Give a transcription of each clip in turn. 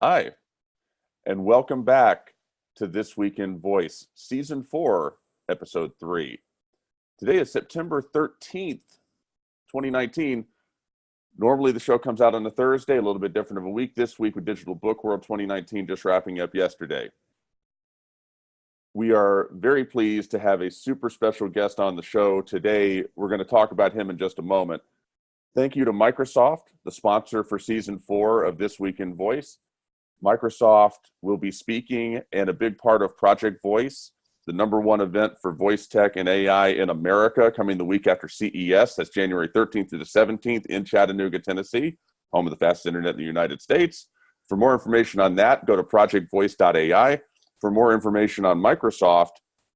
Hi, and welcome back to This Week in Voice, Season 4, Episode 3. Today is September 13th, 2019. Normally the show comes out on a Thursday, a little bit different of a week this week with Digital Book World 2019 just wrapping up yesterday. We are very pleased to have a super special guest on the show today. We're going to talk about him in just a moment. Thank you to Microsoft, the sponsor for Season 4 of This Week in Voice. Microsoft will be speaking and a big part of Project Voice, the #1 event for voice tech and AI in America, coming the week after CES. That's January 13th through the 17th in Chattanooga, Tennessee, home of the fastest internet in the United States. For more information on that, go to projectvoice.ai. For more information on Microsoft,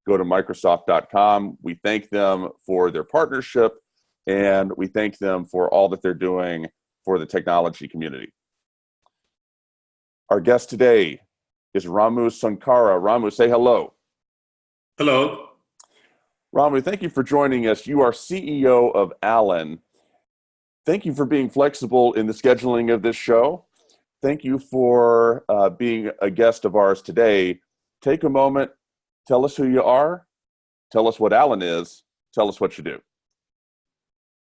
go to Microsoft.com. We thank them for their partnership, and we thank them for all that they're doing for the technology community. Our guest today is Ramu Sunkara. Ramu, say hello. Hello. Ramu, thank you for joining us. You are CEO of Alan. Thank you for being flexible in the scheduling of this show. Thank you for being a guest of ours today. Take a moment, tell us who you are, tell us what Alan is, tell us what you do.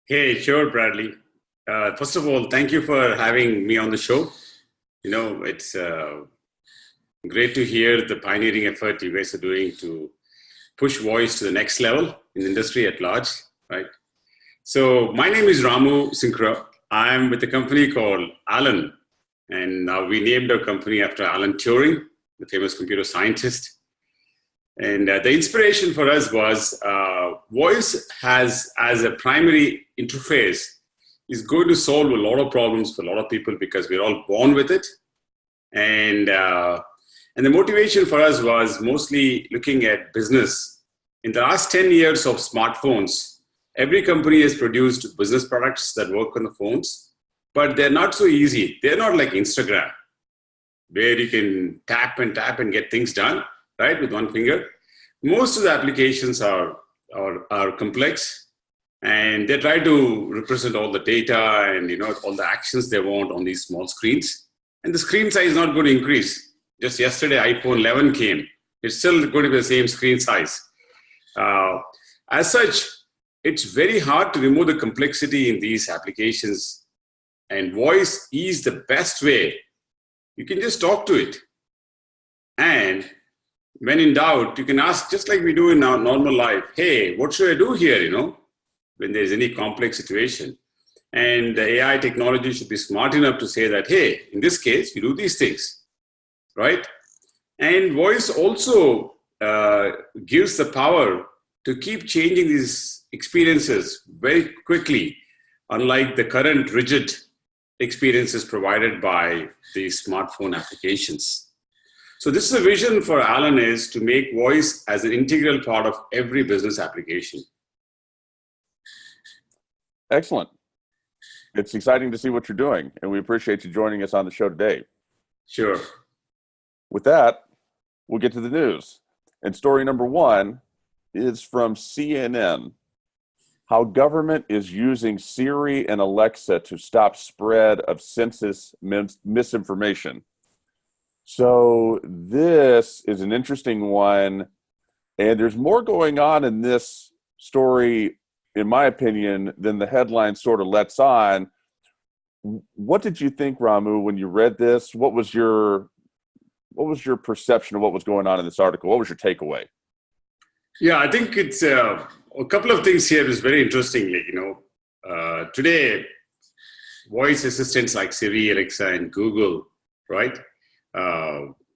Hey, sure, Bradley. First of all, thank you for having me on the show. You know, it's great to hear the pioneering effort you guys are doing to push voice to the next level in the industry at large, right? So my name is Ramu Sunkara. I'm with a company called Alan, and now we named our company after Alan Turing, the famous computer scientist. And the inspiration for us was voice has, as a primary interface, is going to solve a lot of problems for a lot of people because we're all born with it. And the motivation for us was mostly looking at business. In the last 10 years of smartphones, every company has produced business products that work on the phones, but they're not so easy. They're not like Instagram, where you can tap and get things done, right, with one finger. Most of the applications are complex, and they try to represent all the data and all the actions they want on these small screens. And the screen size is not going to increase. Just yesterday, iPhone 11 came. It's still going to be the same screen size. As such, it's very hard to remove the complexity in these applications. And voice is the best way. You can just talk to it. And when in doubt, you can ask, just like we do in our normal life, hey, what should I do here, when there's any complex situation. And the AI technology should be smart enough to say that, hey, in this case, you do these things, right? And voice also gives the power to keep changing these experiences very quickly, unlike the current rigid experiences provided by the smartphone applications. So this is a vision for Alan, is to make voice as an integral part of every business application. Excellent. It's exciting to see what you're doing, and we appreciate you joining us on the show today. Sure. With that, we'll get to the news. And story number 1 is from CNN. How government is using Siri and Alexa to stop spread of census misinformation. So this is an interesting one, and there's more going on in this story, in my opinion, than the headline sort of lets on. What did you think, Ramu, when you read this? What was your perception of what was going on in this article? What was your takeaway? Yeah, I think it's a couple of things here is very interesting. Today, voice assistants like Siri, Alexa, and Google, right?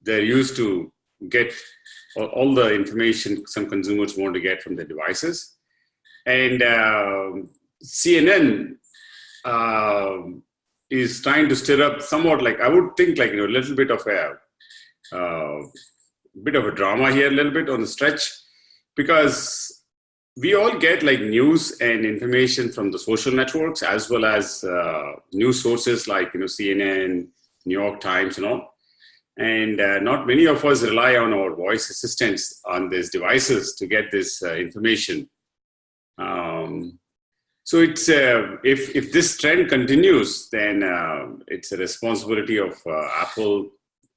They're used to get all the information some consumers want to get from their devices. And CNN is trying to stir up somewhat, like I would think, like a little bit of a drama here, a little bit on the stretch, because we all get like news and information from the social networks as well as news sources like CNN, New York Times, and all. And not many of us rely on our voice assistants on these devices to get this information. So it's if this trend continues, then it's a responsibility of Apple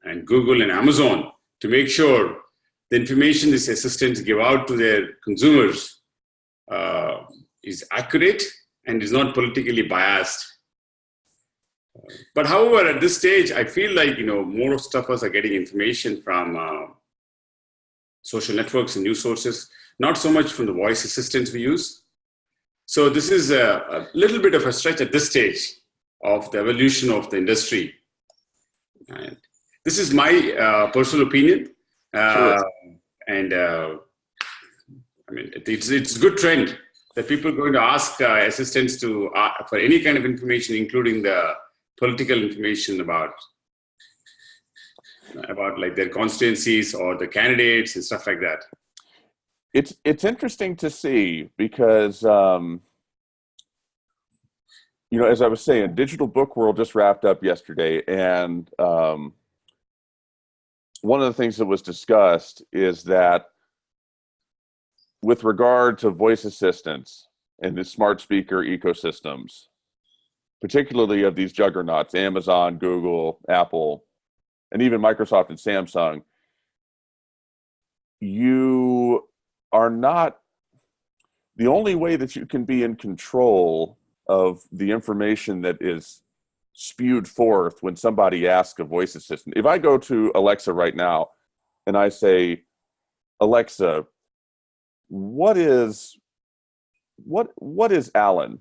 and Google and Amazon to make sure the information these assistants give out to their consumers is accurate and is not politically biased. But however, at this stage, I feel like, most of us are getting information from social networks and news sources, not so much from the voice assistants we use. So this is a little bit of a stretch at this stage of the evolution of the industry. And this is my personal opinion. Sure. And I mean, it's a good trend that people are going to ask assistants to for any kind of information, including the political information about like their constituencies or the candidates and stuff like that. It's interesting to see because as I was saying, Digital Book World just wrapped up yesterday, and one of the things that was discussed is that with regard to voice assistants and the smart speaker ecosystems, particularly of these juggernauts, Amazon, Google, Apple, and even Microsoft and Samsung, you are not, the only way that you can be in control of the information that is spewed forth when somebody asks a voice assistant. If I go to Alexa right now and I say, Alexa, what is Alan?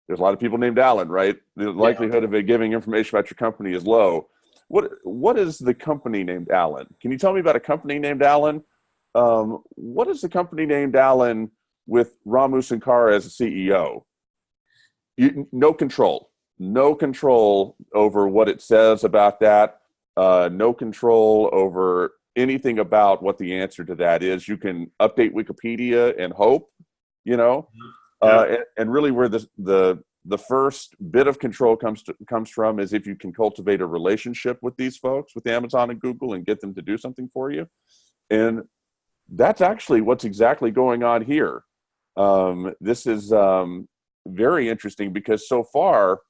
There's a lot of people named Alan, right? The likelihood of it giving information about your company is low. What is the company named Alan? Can you tell me about a company named Alan? What is the company named Alan with Ramu Sunkara as a CEO? No control over what it says about that. No control over anything about what the answer to that is. You can update Wikipedia and hope, and really where the first bit of control comes from is if you can cultivate a relationship with these folks, with Amazon and Google, and get them to do something for you. And that's actually what's exactly going on here. This is very interesting because so far,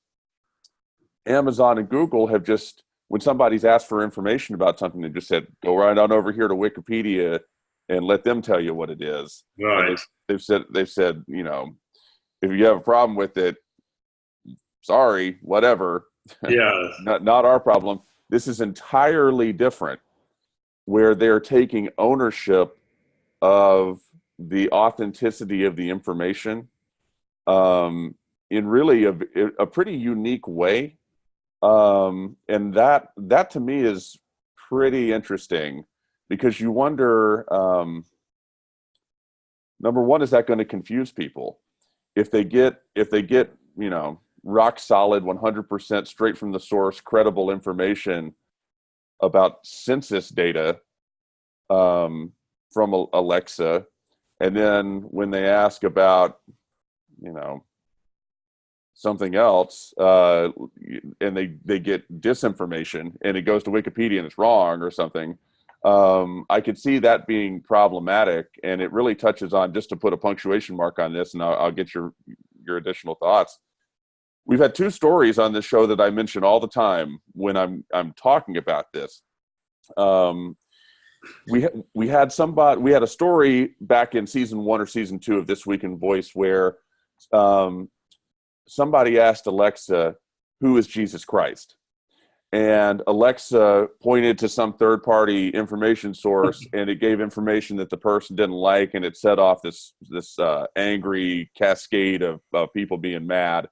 Amazon and Google have just, when somebody's asked for information about something, they just said, go right on over here to Wikipedia and let them tell you what it is. Right. They've said, if you have a problem with it, sorry, whatever. Yeah. not our problem. This is entirely different, where they're taking ownership of the authenticity of the information in really a pretty unique way. And that to me is pretty interesting because you wonder, number one, is that going to confuse people? If they get, rock solid, 100% straight from the source, credible information about census data from Alexa, and then when they ask about, something else, and they get disinformation, and it goes to Wikipedia and it's wrong or something, I could see that being problematic. And it really touches on, just to put a punctuation mark on this, and I'll get your additional thoughts. We've had two stories on this show that I mention all the time when I'm talking about this. We had a story back in season 1 or season 2 of This Week in Voice where somebody asked Alexa, who is Jesus Christ? And Alexa pointed to some third-party information source, and it gave information that the person didn't like, and it set off this angry cascade of people being mad.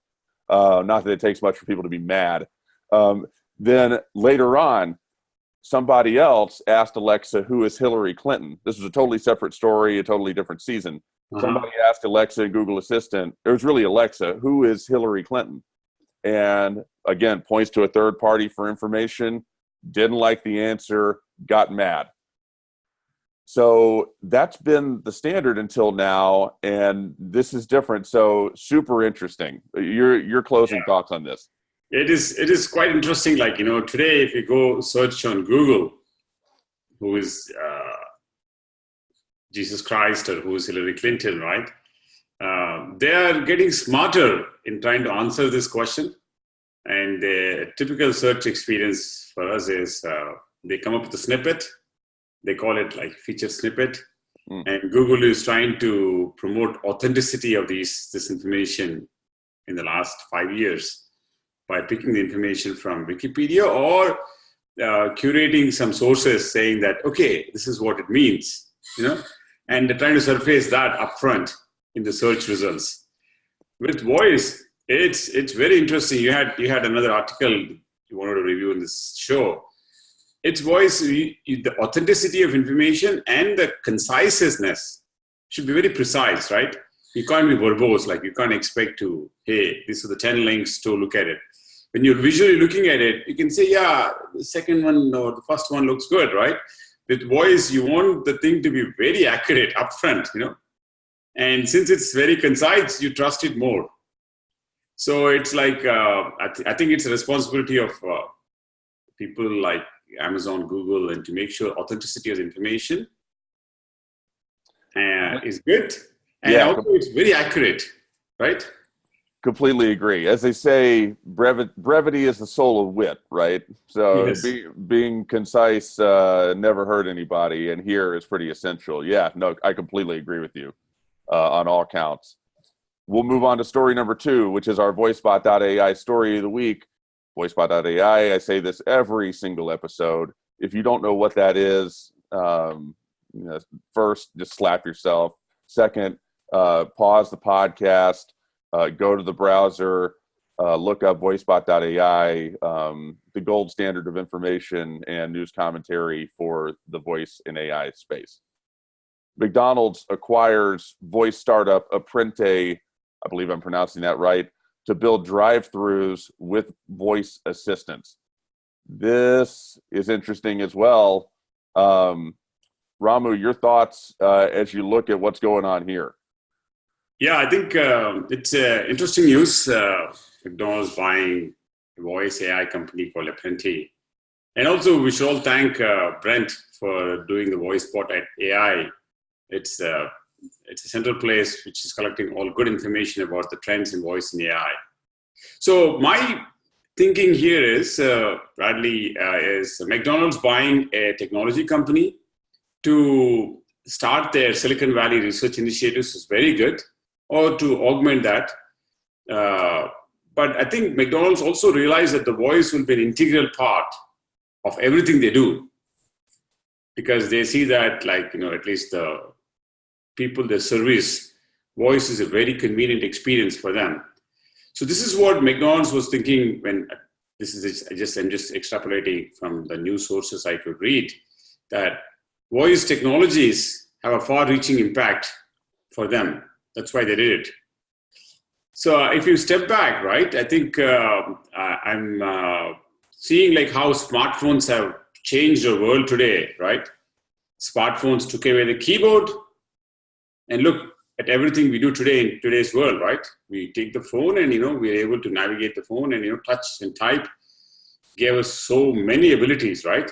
Not that it takes much for people to be mad. Then later on, somebody else asked Alexa, who is Hillary Clinton? This was a totally separate story, a totally different season. Somebody asked Alexa and Google Assistant, it was really Alexa, who is Hillary Clinton? And again, points to a third party for information, didn't like the answer, got mad. So that's been the standard until now, and this is different. So super interesting. Your closing thoughts on this? It is quite interesting. Like, today, if you go search on Google, who is Jesus Christ or who is Hillary Clinton, right? They are getting smarter in trying to answer this question. And the typical search experience for us is they come up with a snippet. They call it like feature snippet. And Google is trying to promote authenticity of this information in the last 5 years by picking the information from Wikipedia or curating some sources saying that, okay, this is what it means, and they're trying to surface that upfront in the search results. With voice, it's very interesting. You had another article you wanted to review in this show. It's voice, the authenticity of information and the conciseness should be very precise, right? You can't be verbose, like you can't expect to, hey, these are the 10 links to look at it. When you're visually looking at it, you can say, yeah, the second one or the first one looks good, right? With voice, you want the thing to be very accurate upfront, And since it's very concise, you trust it more. So it's like, I think it's a responsibility of people like Amazon, Google, and to make sure authenticity of the information is good. And also it's very accurate, right? Completely agree. As they say, brevity is the soul of wit, right? So Yes. being concise never hurt anybody, and here is pretty essential. Yeah, no, I completely agree with you on all counts. We'll move on to story number 2, which is our VoiceBot.ai story of the week. VoiceBot.ai, I say this every single episode. If you don't know what that is, first, just slap yourself. Second, pause the podcast, go to the browser, look up VoiceBot.ai, the gold standard of information and news commentary for the voice and AI space. McDonald's acquires voice startup Apprente, I believe I'm pronouncing that right, to build drive-thrus with voice assistants. This is interesting as well. Ramu, your thoughts as you look at what's going on here? Yeah, I think it's interesting news. McDonald's buying a voice AI company called Apprente. And also, we should all thank Brent for doing the VoiceBot.ai. It's a central place which is collecting all good information about the trends in voice and AI. So my thinking here is, Bradley, is McDonald's buying a technology company to start their Silicon Valley research initiatives is very good, or to augment that. But I think McDonald's also realized that the voice will be an integral part of everything they do, because they see that, at least the people they service, voice is a very convenient experience for them. So this is what McDonald's was thinking when I'm just extrapolating from the news sources I could read, that voice technologies have a far-reaching impact for them. That's why they did it. So if you step back, right, I think I'm seeing how smartphones have changed our world today, right? Smartphones took away the keyboard, and look at everything we do today in today's world, right? We take the phone and, we're able to navigate the phone and, touch and type. Gave us so many abilities, right?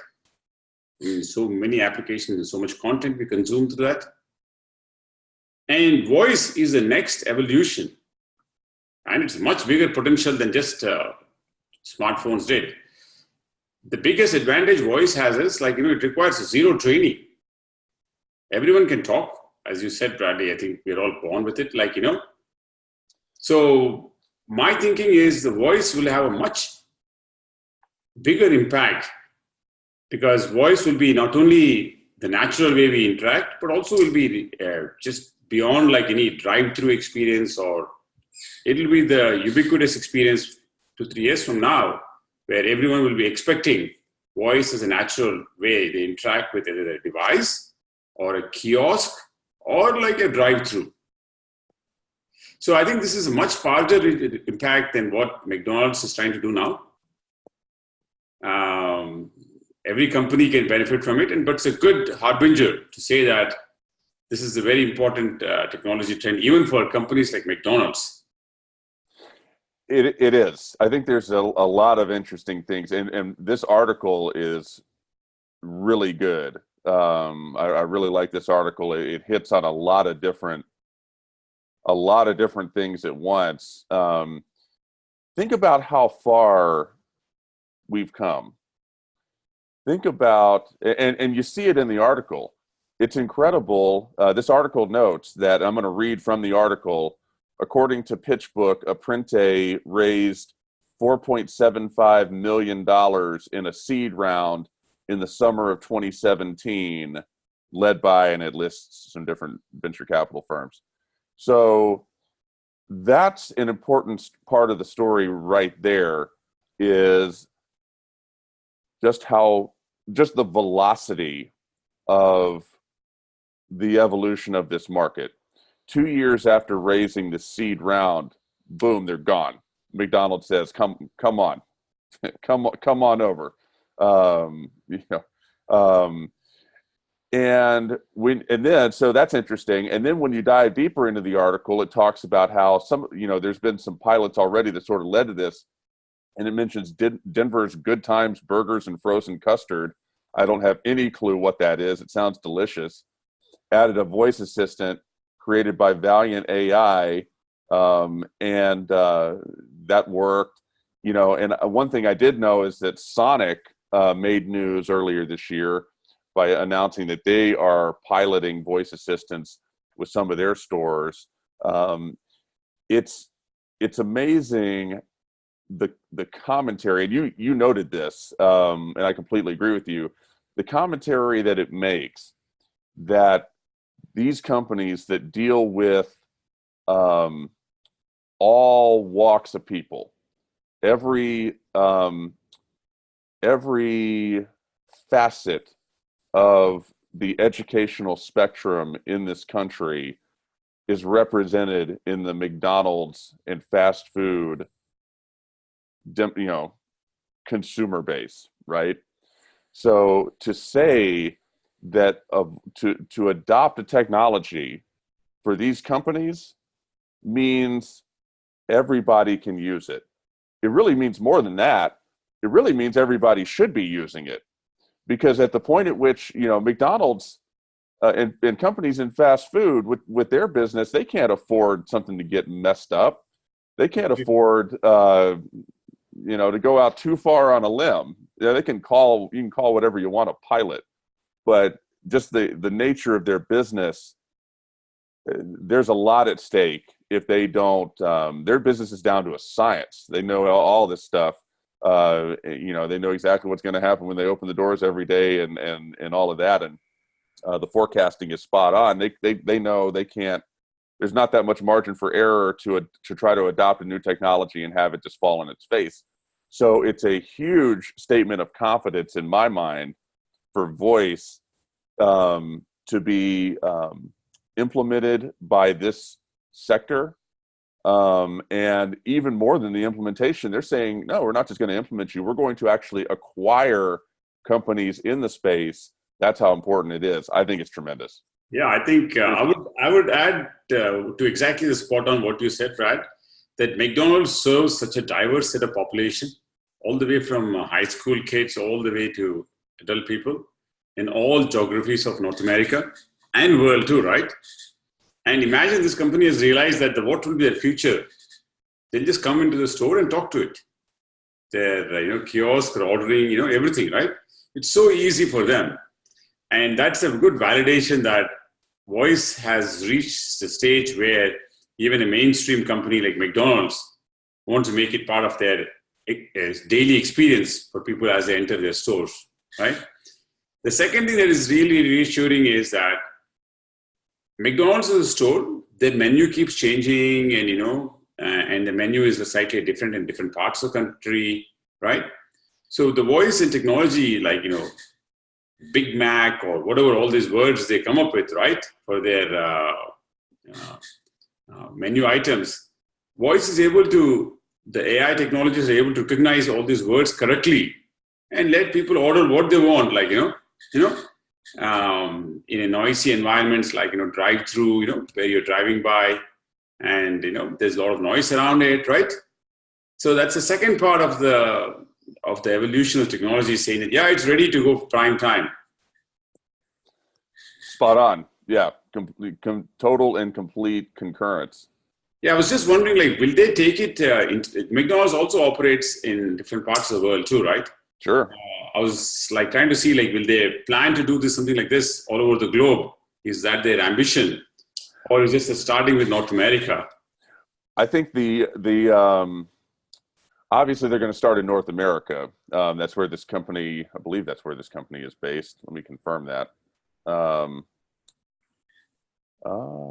So many applications and so much content we consume through that. And voice is the next evolution. And it's much bigger potential than just smartphones did. The biggest advantage voice has is, it requires zero training. Everyone can talk. As you said, Bradley, I think we're all born with it, So my thinking is the voice will have a much bigger impact, because voice will be not only the natural way we interact, but also will be just beyond any drive-through experience, or it'll be the ubiquitous experience 2-3 years from now, where everyone will be expecting voice as a natural way they interact with either a device or a kiosk or a drive-through. So I think this is a much farther impact than what McDonald's is trying to do now. Every company can benefit from it, but it's a good harbinger to say that this is a very important technology trend, even for companies like McDonald's. It is. I think there's a lot of interesting things, and this article is really good. I really like this article. It hits on a lot of different things at once. think about how far we've come. Think about, and you see it in the article. It's incredible. This article notes that I'm going to read from the article. According to PitchBook, Apprente raised $4.75 million in a seed round in the summer of 2017, led by, and it lists some different venture capital firms. So that's an important part of the story right there, is just the velocity of the evolution of this market. 2 years after raising the seed round, boom, they're gone. McDonald says, come on, come on over. So that's interesting. And then when you dive deeper into the article, it talks about how there's been some pilots already that sort of led to this. And it mentions Denver's Good Times Burgers and Frozen Custard. I don't have any clue what that is. It sounds delicious. Added a voice assistant created by Valiant.AI, and that worked. And one thing I did know is that Sonic made news earlier this year by announcing that they are piloting voice assistants with some of their stores. It's amazing the commentary, and you noted this, and I completely agree with you. The commentary that it makes, that these companies that deal with all walks of people, every facet of the educational spectrum in this country is represented in the McDonald's and fast food consumer base, right? So to say that to adopt a technology for these companies means everybody can use it. It really means more than that. It really means everybody should be using it, because at the point at which McDonald's and companies in fast food with their business, they can't afford something to get messed up. They can't afford to go out too far on a limb. You can call whatever you want a pilot, but just the nature of their business, there's a lot at stake if they don't. Their business is down to a science. They know all this stuff. They know exactly what's going to happen when they open the doors every day, and all of that. And the forecasting is spot on. They know they can't. There's not that much margin for error to try to adopt a new technology and have it just fall on its face. So it's a huge statement of confidence in my mind for voice to be implemented by this sector. And even more than the implementation, they're saying, no, we're not just going to implement you. We're going to actually acquire companies in the space. That's how important it is. I think it's tremendous. Yeah, I think I would add to exactly the spot on what you said, Brad, that McDonald's serves such a diverse set of population, all the way from high school kids all the way to adult people in all geographies of North America and world too, right? And imagine this company has realized that what will be their future. They'll just come into the store and talk to it. Their kiosk, ordering, everything, right? It's so easy for them. And that's a good validation that voice has reached the stage where even a mainstream company like McDonald's wants to make it part of their daily experience for people as they enter their stores, right? The second thing that is really reassuring is that McDonald's is a store, their menu keeps changing, and the menu is slightly different in different parts of the country, right? So the voice and technology, like, Big Mac or whatever, all these words they come up with, right, for their menu items, voice is able to, the AI technologies are able to recognize all these words correctly and let people order what they want, like, in a noisy environments like, drive-through, where you're driving by and, there's a lot of noise around it, right? So that's the second part of the evolution of technology, saying that, yeah, it's ready to go prime time. Spot on. Yeah. Total and complete concurrence. Yeah, I was just wondering, like, will they take it? McDonald's also operates in different parts of the world too, right? Sure. I was like trying to see, like, will they plan to do this something like this all over the globe? Is that their ambition, or is this starting with North America? I think obviously they're going to start in North America. That's where this company, I believe that's where this company is based. Let me confirm that.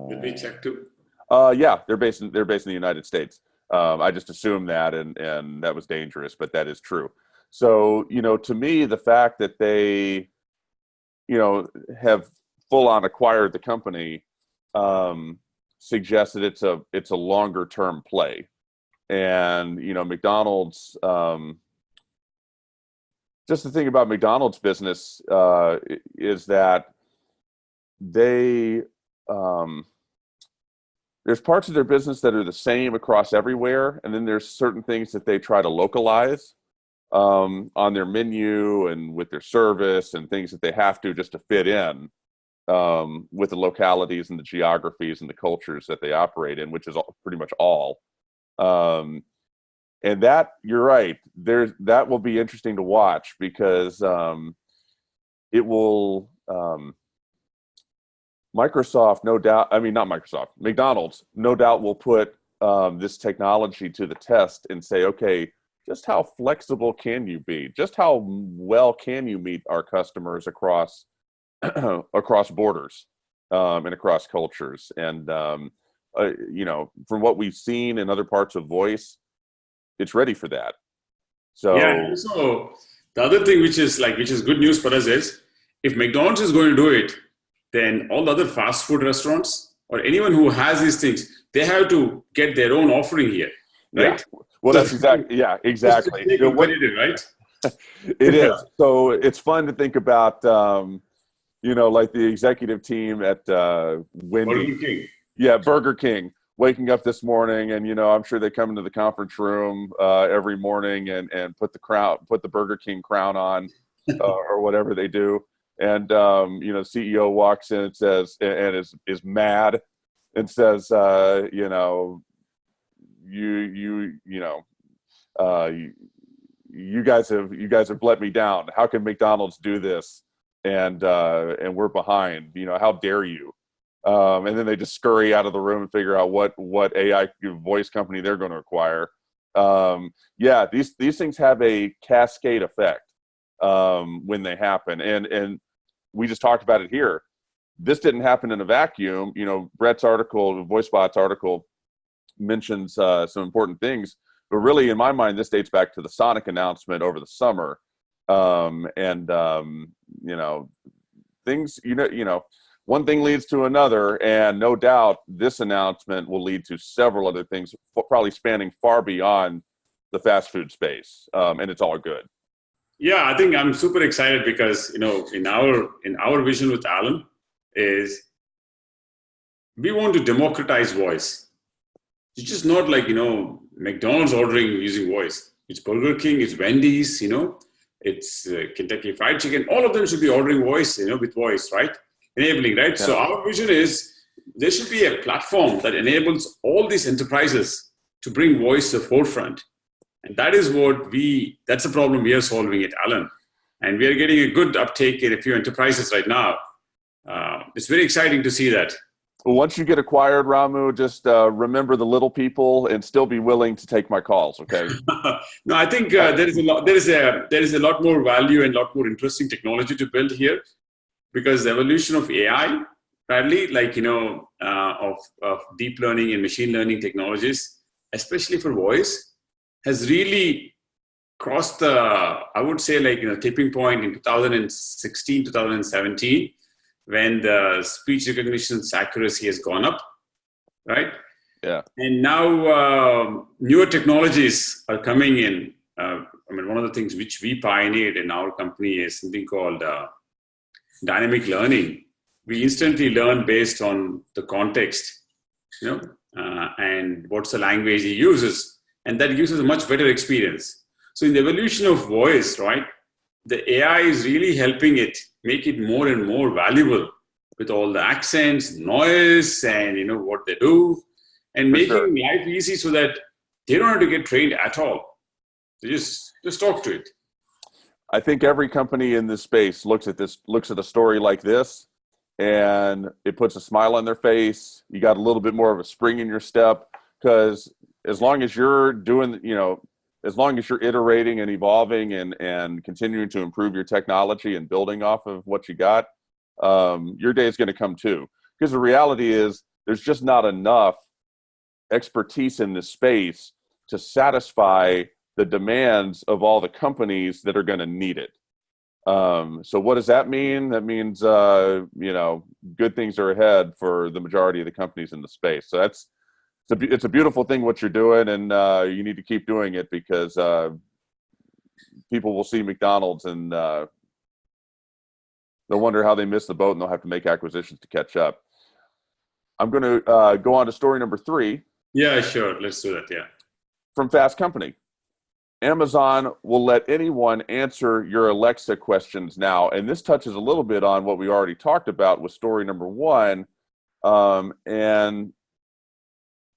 Did we check too? Yeah, they're based in the United States. I just assumed that, and that was dangerous, but that is true. So, to me, the fact that they, have full on acquired the company, suggests that it's a longer term play. And, McDonald's, just the thing about McDonald's business is that they, there's parts of their business that are the same across everywhere, and then there's certain things that they try to localize on their menu and with their service, and things that they have to just to fit in with the localities and the geographies and the cultures that they operate in, which is pretty much all. And that, you're right, that will be interesting to watch, because it will. Microsoft, no doubt. I mean, not Microsoft. McDonald's, no doubt, will put this technology to the test and say, okay, just how flexible can you be? Just how well can you meet our customers across across borders and across cultures? And from what we've seen in other parts of voice, it's ready for that. So yeah. So the other thing, which is good news for us, is if McDonald's is going to do it, then all the other fast food restaurants or anyone who has these things, they have to get their own offering here, right? Yeah. Well, that's exactly. Yeah, exactly. Stay competitive, right? It is. So it's fun to think about, like the executive team at Wendy's. Burger King. Yeah, Burger King, waking up this morning, and I'm sure they come into the conference room every morning and put the Burger King crown on, or whatever they do. And the CEO walks in and says, and is mad, and says, you guys have let me down. How can McDonald's do this? And we're behind. How dare you? And then they just scurry out of the room and figure out what AI voice company they're going to acquire. Yeah, these things have a cascade effect when they happen. And we just talked about it here. This didn't happen in a vacuum. Brett's article, VoiceBot's article, mentions some important things, but really, in my mind, this dates back to the Sonic announcement over the summer. Things, one thing leads to another, and no doubt this announcement will lead to several other things, probably spanning far beyond the fast food space, and it's all good. Yeah, I think I'm super excited because in our vision with Alan is we want to democratize voice. It's just not like McDonald's ordering using voice. It's Burger King, it's Wendy's, it's Kentucky Fried Chicken. All of them should be ordering voice, with voice, right? Enabling, right? Yeah. So our vision is there should be a platform that enables all these enterprises to bring voice to the forefront. And that is that's the problem we are solving at Alan. And we are getting a good uptake in a few enterprises right now. It's very exciting to see that. Well, once you get acquired, Ramu, just remember the little people and still be willing to take my calls, okay? No, I think there is a lot more value and a lot more interesting technology to build here, because the evolution of AI, Bradley, of deep learning and machine learning technologies, especially for voice, has really crossed the, I would say, tipping point in 2016, 2017, when the speech recognition accuracy has gone up, right? Yeah. And now newer technologies are coming in. One of the things which we pioneered in our company is something called dynamic learning. We instantly learn based on the context, and what's the language he uses. And that gives us a much better experience. So in the evolution of voice, right, the AI is really helping it make it more and more valuable with all the accents, noise, and what they do. and For making sure. life easy so that they don't have to get trained at all. They just talk to it. I think every company in this space looks at a story like this, and it puts a smile on their face. You got a little bit more of a spring in your step, because as long as you're doing, as long as you're iterating and evolving and continuing to improve your technology and building off of what you got, your day is going to come too. Because the reality is, there's just not enough expertise in this space to satisfy the demands of all the companies that are going to need it. So what does that mean? That means, good things are ahead for the majority of the companies in the space. So it's a beautiful thing what you're doing, and you need to keep doing it, because people will see McDonald's and they'll wonder how they missed the boat, and they'll have to make acquisitions to catch up. I'm going to go on to story number 3. Yeah, sure. Let's do that. Yeah. From Fast Company. Amazon will let anyone answer your Alexa questions now. And this touches a little bit on what we already talked about with story number 1, and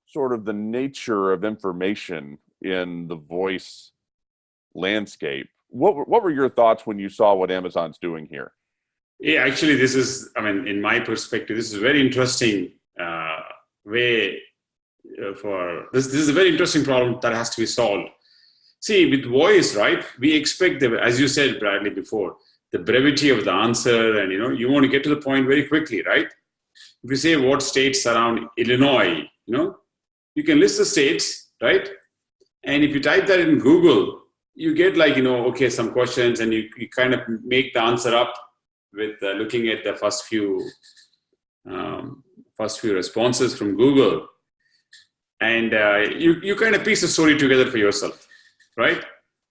sort of the nature of information in the voice landscape. What were your thoughts when you saw what Amazon's doing here? Yeah, actually, this is, in my perspective, this is a very interesting way for this. This is a very interesting problem that has to be solved. See, with voice, right, we expect, as you said, Bradley, before, the brevity of the answer, and, you want to get to the point very quickly, right? If you say what states surround Illinois, you can list the states, right? And if you type that in Google, you get some questions, and you kind of make the answer up with looking at the first few responses from Google. And you kind of piece the story together for yourself, right?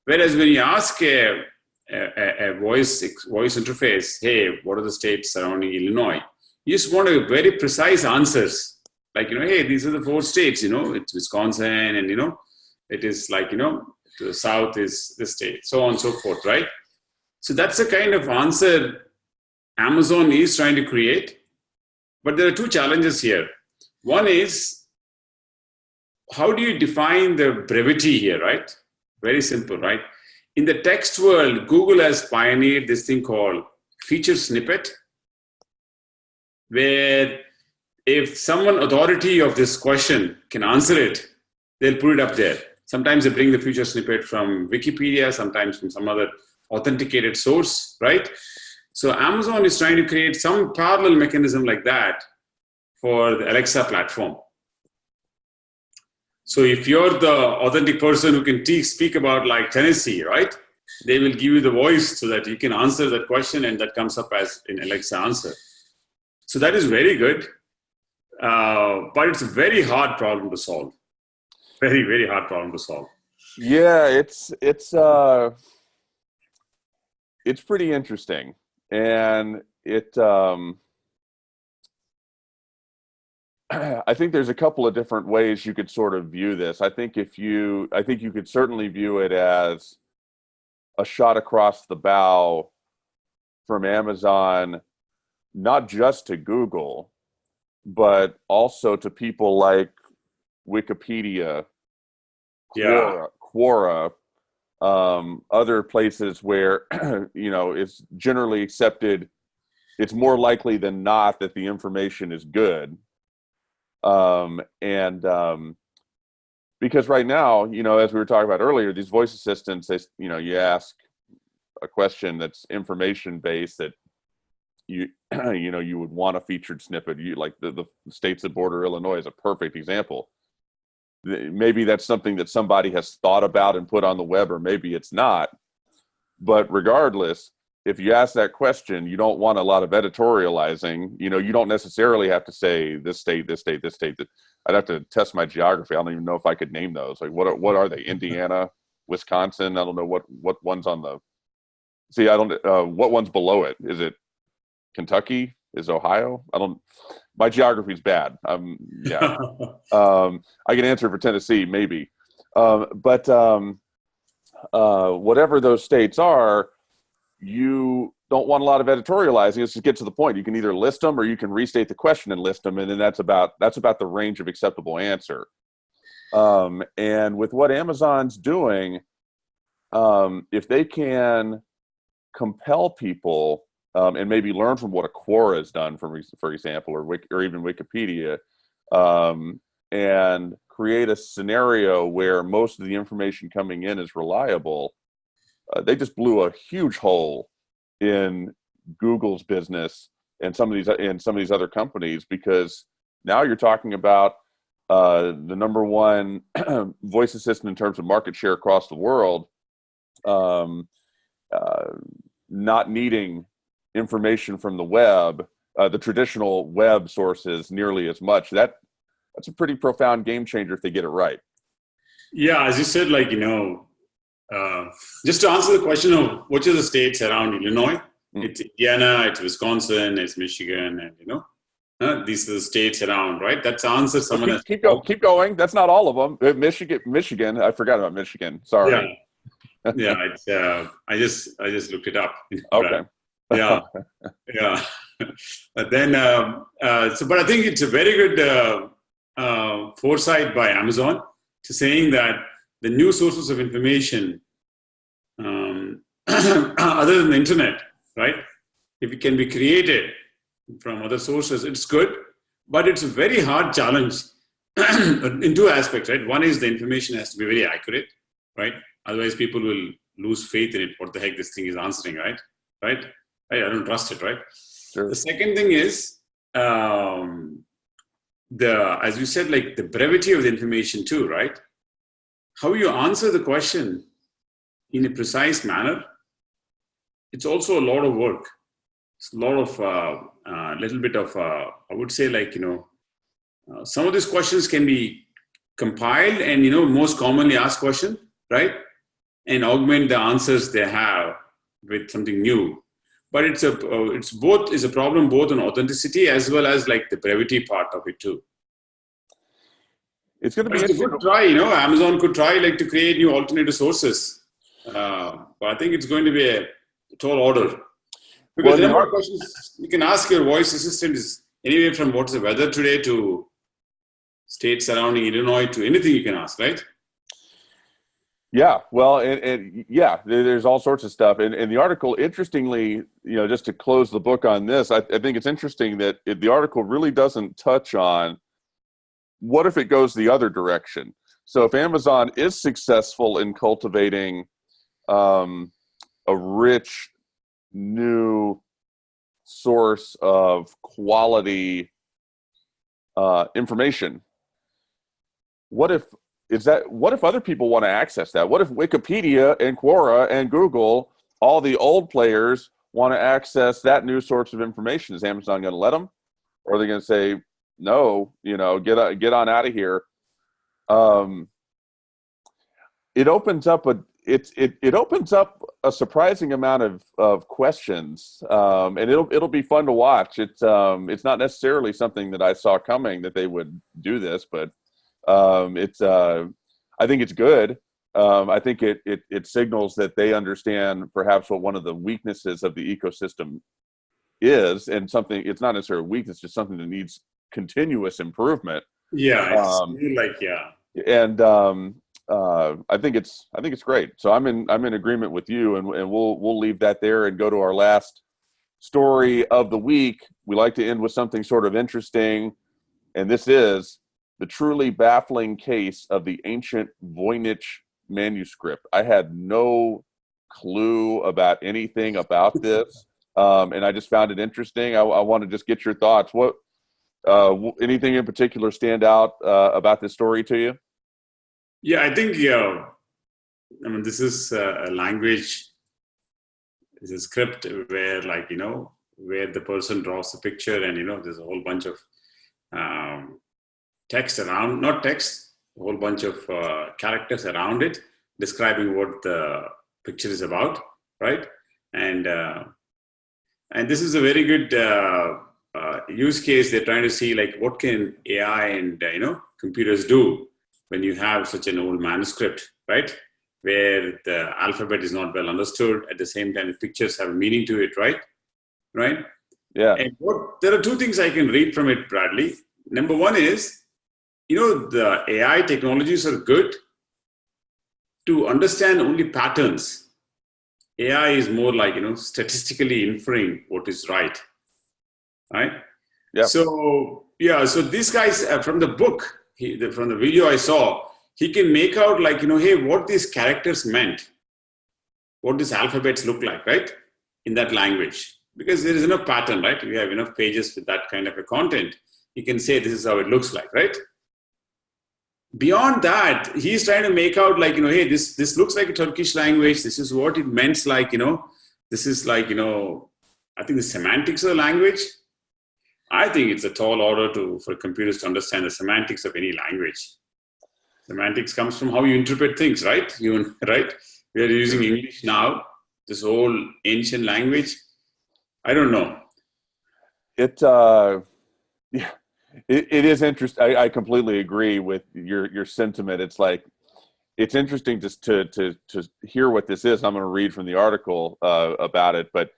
Whereas when you ask a voice interface, hey, what are the states surrounding Illinois? You just want a very precise answers. Like, hey, these are the 4 states, it's Wisconsin, and, it is to the south is the state, so on and so forth, right? So that's the kind of answer Amazon is trying to create. But there are 2 challenges here. One is, how do you define the brevity here, right? Very simple, right? In the text world, Google has pioneered this thing called feature snippet, where if someone authority of this question can answer it, they'll put it up there. Sometimes they bring the feature snippet from Wikipedia, sometimes from some other authenticated source, right? So Amazon is trying to create some parallel mechanism like that for the Alexa platform. So if you're the authentic person who can speak about like Tennessee, right? They will give you the voice so that you can answer that question, and that comes up as an Alexa answer. So that is very good. But it's a very hard problem to solve. Very, very hard problem to solve. Yeah, it's pretty interesting. And I think there's a couple of different ways you could sort of view this. I think you could certainly view it as a shot across the bow from Amazon, not just to Google, but also to people like Wikipedia, Quora, other places where it's generally accepted. It's more likely than not that the information is good. Because right now, as we were talking about earlier, these voice assistants, you ask a question that's information based that you would want a featured snippet. Like the states that border Illinois is a perfect example. Maybe that's something that somebody has thought about and put on the web, or maybe it's not. But regardless, if you ask that question, you don't want a lot of editorializing. You don't necessarily have to say this state, this state, this state. I'd have to test my geography. I don't even know if I could name those. Like, what are they? Indiana, Wisconsin? I don't know what one's on the. See, I don't. What one's below it? Is it Kentucky? Is Ohio? I don't. My geography's bad. Yeah. I can answer for Tennessee, maybe. But whatever those states are, you don't want a lot of editorializing. Let's just get to the point. You can either list them or you can restate the question and list them, and then that's about the range of acceptable answer. And with what Amazon's doing, if they can compel people and maybe learn from what a Quora has done, for example, or even Wikipedia, and create a scenario where most of the information coming in is reliable, they just blew a huge hole in Google's business and some of these other companies, because now you're talking about the number one voice assistant in terms of market share across the world, not needing information from the web, the traditional web sources, nearly as much. That's a pretty profound game changer if they get it right. Yeah, as you said, just to answer the question of which are the states around Illinois, it's Indiana, it's Wisconsin, it's Michigan, and these are the states around, right? That's the answer. Someone keep going. That's not all of them. Michigan. I forgot about Michigan. Sorry. Yeah. It's I just looked it up. Okay. Yeah. But then, but I think it's a very good foresight by Amazon to saying that the new sources of information, other than the internet, right? If it can be created from other sources, it's good, but it's a very hard challenge in two aspects, right? One is the information has to be very accurate, right? Otherwise, people will lose faith in it. What the heck this thing is answering, right? I don't trust it, right? Sure. The second thing is, as you said, like the brevity of the information too, right? How you answer the question in a precise manner, it's also a lot of work. It's a lot of, little bit of, I would say some of these questions can be compiled and, most commonly asked question, right? And augment the answers they have with something new. But it's a problem both on authenticity as well as like the brevity part of it too. It's going to be interesting. A good try, Amazon could try to create new alternative sources. But I think it's going to be a tall order. Because the number of questions you can ask your voice assistant is anywhere from what's the weather today to states surrounding Illinois to anything you can ask, right? Yeah, well, and there's all sorts of stuff. And the article, interestingly, just to close the book on this, I think it's interesting that the article really doesn't touch on what if it goes the other direction. So if Amazon is successful in cultivating a rich new source of quality information, what if other people want to access that? What if Wikipedia and Quora and Google, all the old players, want to access that new source of information? Is Amazon going to let them? Or are they going to say, no, get on out of here? It opens up a surprising amount of questions, and it'll be fun to watch. It's not necessarily something that I saw coming that they would do this, but I think it's good. I think it signals that they understand perhaps what one of the weaknesses of the ecosystem is, and something, it's not necessarily a weakness, just something that needs continuous improvement. Yeah, and I think it's great. So I'm in agreement with you, and we'll leave that there and go to our last story of the week. We like to end with something sort of interesting, and this is the truly baffling case of the ancient Voynich manuscript. I had no clue about anything about this, and I just found it interesting. I want to just get your thoughts. What anything in particular stand out about this story to you? Yeah, I think this is a language, it's a script where where the person draws the picture, and there's a whole bunch of text around, not text, a whole bunch of characters around it describing what the picture is about, right? And this is a very good use case. They're trying to see what can AI and computers do when you have such an old manuscript, right? where the alphabet is not well understood. At the same time, the pictures have meaning to it, right? Right? Yeah. And there are two things I can read from it, Bradley. Number one is, the AI technologies are good to understand only patterns. AI is more like, statistically inferring what is right. Right? Yeah. So these guys from the book, from the video I saw, he can make out like, hey, what these characters meant, what these alphabets look like, right? In that language. Because there is enough pattern, right? We have enough pages with that kind of a content. You can say this is how it looks like, right? Beyond that, he's trying to make out like, hey, this looks like a Turkish language. This is what it meant, like, this is like, I think the semantics of the language. I think it's a tall order for computers to understand the semantics of any language. Semantics comes from how you interpret things, right? Right? We are using English now, this whole ancient language. I don't know. It is interesting. I completely agree with your sentiment. It's like, it's interesting just to hear what this is. I'm going to read from the article about it, but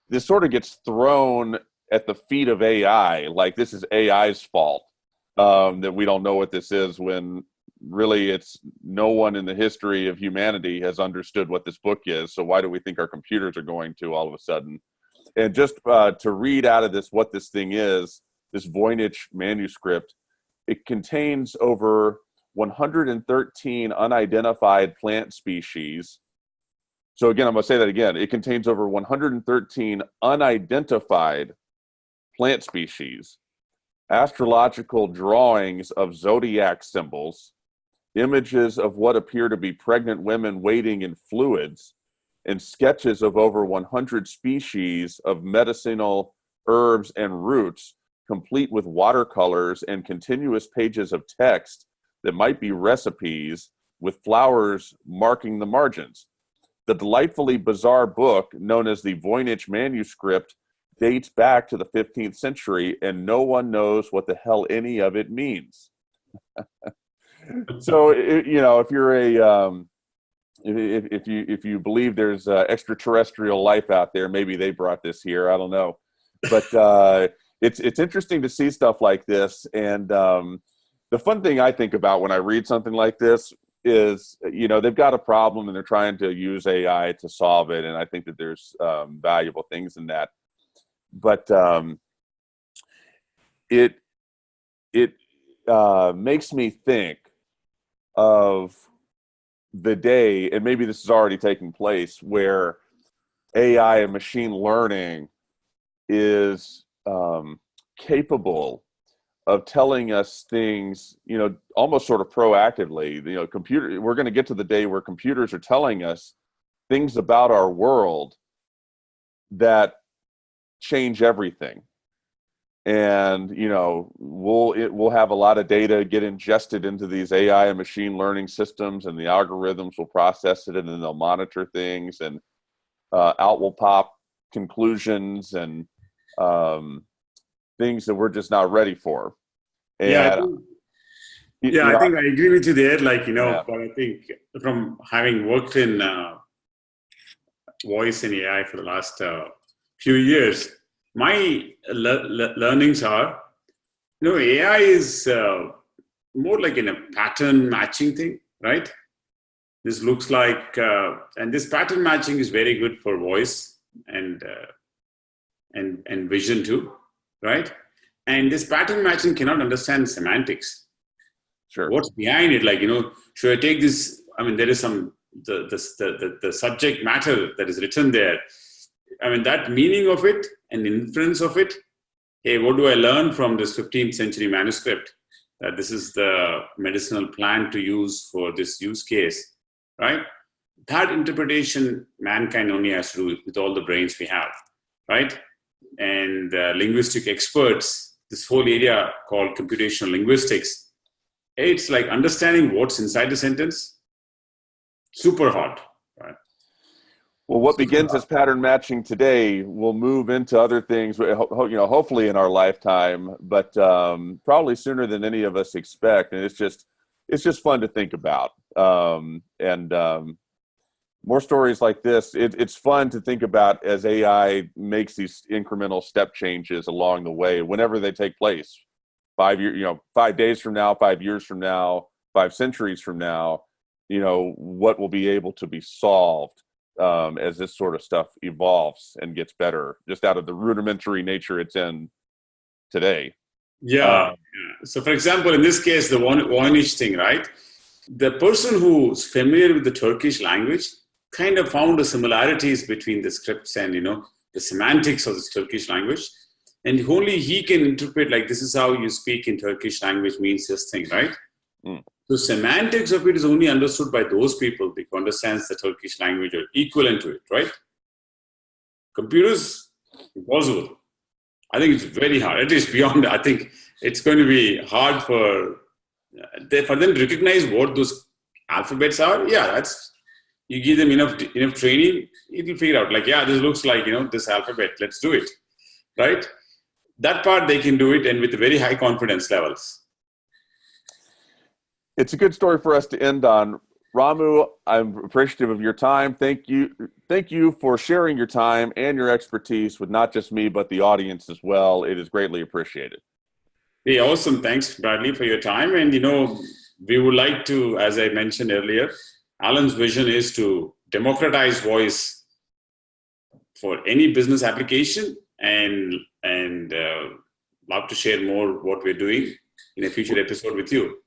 this sort of gets thrown at the feet of AI, like this is AI's fault that we don't know what this is, when really it's no one in the history of humanity has understood what this book is. So why do we think our computers are going to all of a sudden? And just to read out of this what this thing is, this Voynich manuscript, it contains over 113 unidentified plant species. So again, I'm going to say that again. It contains over 113 unidentified plant species, astrological drawings of zodiac symbols, images of what appear to be pregnant women wading in fluids, and sketches of over 100 species of medicinal herbs and roots, complete with watercolors and continuous pages of text that might be recipes, with flowers marking the margins. The delightfully bizarre book, known as the Voynich manuscript, dates back to the 15th century, and no one knows what the hell any of it means. So, if you're if you believe there's extraterrestrial life out there, maybe they brought this here. I don't know, but it's interesting to see stuff like this. And the fun thing I think about when I read something like this is, they've got a problem and they're trying to use AI to solve it, and I think that there's valuable things in that. But it makes me think of the day, and maybe this is already taking place, where AI and machine learning is capable of telling us things, almost sort of proactively. We're going to get to the day where computers are telling us things about our world that change everything. And we'll have a lot of data get ingested into these AI and machine learning systems, and the algorithms will process it, and then they'll monitor things, and out will pop conclusions and things that we're just not ready for. And I think I agree with you there. But I think from having worked in voice and AI for the last few years, my learnings are, AI is more like in a pattern matching thing, right? This looks like, and this pattern matching is very good for voice and vision too, right? And this pattern matching cannot understand semantics. Sure. What's behind it? Should I take this? I mean, there is the subject matter that is written there. I mean, that meaning of it and inference of it. Hey, what do I learn from this 15th century manuscript? That this is the medicinal plant to use for this use case, right? That interpretation, mankind only has to do with all the brains we have, right? And linguistic experts, this whole area called computational linguistics, it's like understanding what's inside the sentence, super hard, right? Well, what begins as pattern matching today will move into other things, hopefully in our lifetime, but probably sooner than any of us expect. And it's just fun to think about. And more stories like this. It's fun to think about as AI makes these incremental step changes along the way, whenever they take place. 5 years, 5 days from now, 5 years from now, 5 centuries from now, what will be able to be solved as this sort of stuff evolves and gets better, just out of the rudimentary nature it's in today. Yeah. So, for example, in this case, the Voynich thing, right? The person who's familiar with the Turkish language kind of found the similarities between the scripts and, the semantics of the Turkish language. And only he can interpret, like, this is how you speak in Turkish language means this thing, right? Mm. The semantics of it is only understood by those people who understands the Turkish language or equivalent to it, right? Computers, impossible. I think it's very hard. It is beyond. I think it's going to be hard for them to recognize what those alphabets are. Yeah, you give them enough training, it will figure out. Like, yeah, this looks like this alphabet. Let's do it, right? That part they can do it, and with very high confidence levels. It's a good story for us to end on. Ramu, I'm appreciative of your time. Thank you for sharing your time and your expertise with not just me, but the audience as well. It is greatly appreciated. Hey, awesome. Thanks, Bradley, for your time. And, we would like to, as I mentioned earlier, Alan's vision is to democratize voice for any business application, and love to share more what we're doing in a future episode with you.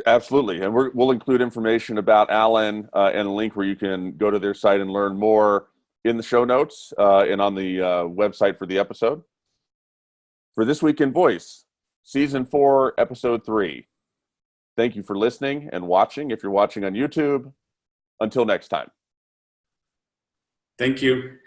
Absolutely. And we'll include information about Alan and a link where you can go to their site and learn more in the show notes and on the website for the episode. For This Week in Voice, Season 4, Episode 3. Thank you for listening and watching if you're watching on YouTube. Until next time. Thank you.